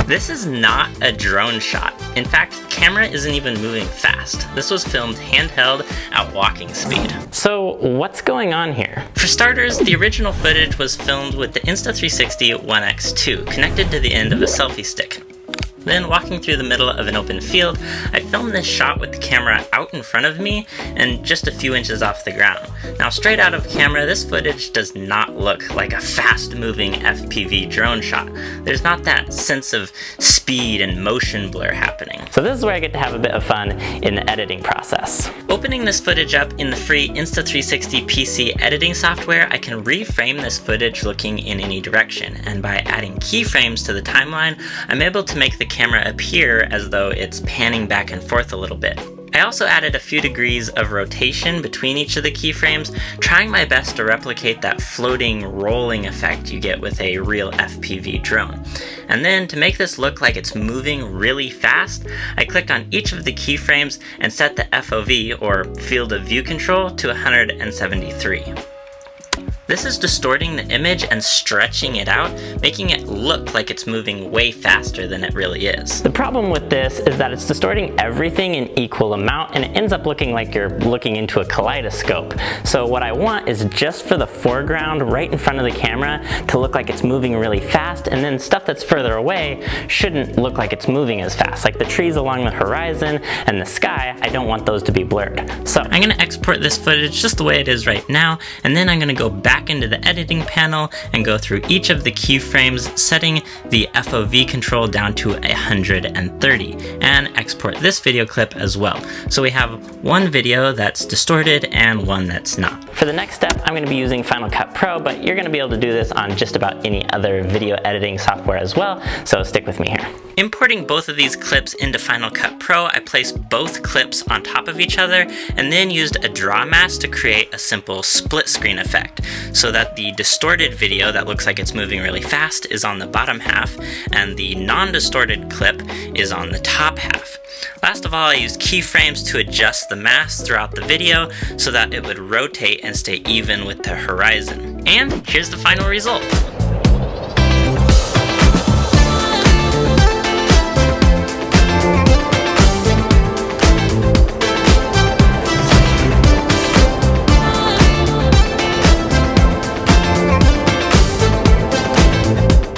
This is not a drone shot. In fact, the camera isn't even moving fast. This was filmed handheld at walking speed. So what's going on here? For starters, the original footage was filmed with the Insta360 1X2 connected to the end of a selfie stick. Then, walking through the middle of an open field, I filmed this shot with the camera out in front of me and just a few inches off the ground. Now, straight out of camera, this footage does not look like a fast-moving FPV drone shot. There's not that sense of speed and motion blur happening. So this is where I get to have a bit of fun in the editing process. Opening this footage up in the free Insta360 PC editing software, I can reframe this footage looking in any direction, and by adding keyframes to the timeline, I'm able to make the camera appear as though it's panning back and forth a little bit. I also added a few degrees of rotation between each of the keyframes, trying my best to replicate that floating, rolling effect you get with a real FPV drone. And then, to make this look like it's moving really fast, I clicked on each of the keyframes and set the FOV, or field of view control, to 173. This is distorting the image and stretching it out, making it look like it's moving way faster than it really is. The problem with this is that it's distorting everything in equal amount, and it ends up looking like you're looking into a kaleidoscope. So what I want is just for the foreground right in front of the camera to look like it's moving really fast, and then stuff that's further away shouldn't look like it's moving as fast. Like the trees along the horizon and the sky, I don't want those to be blurred. So I'm going to export this footage just the way it is right now, and then I'm going to go back into the editing panel and go through each of the keyframes, setting the FOV control down to 130, and export this video clip as well. So we have one video that's distorted and one that's not. For the next step, I'm going to be using Final Cut Pro, but you're going to be able to do this on just about any other video editing software as well, so stick with me here. Importing both of these clips into Final Cut Pro, I placed both clips on top of each other and then used a draw mask to create a simple split screen effect, so that the distorted video that looks like it's moving really fast is on the bottom half and the non-distorted clip is on the top half. Last of all, I used keyframes to adjust the mask throughout the video so that it would rotate and stay even with the horizon. And here's the final result.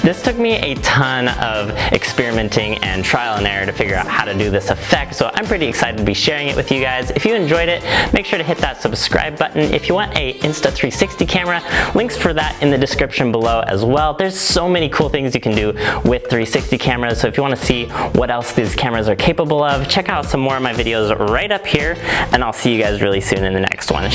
This took me a ton of experimenting and trial and error to figure out how to do this effect, so I'm pretty excited to be sharing it with you guys. If you enjoyed it, make sure to hit that subscribe button. If you want a Insta360 camera, links for that in the description below as well. There's so many cool things you can do with 360 cameras, so if you want to see what else these cameras are capable of, check out some more of my videos right up here, and I'll see you guys really soon in the next one.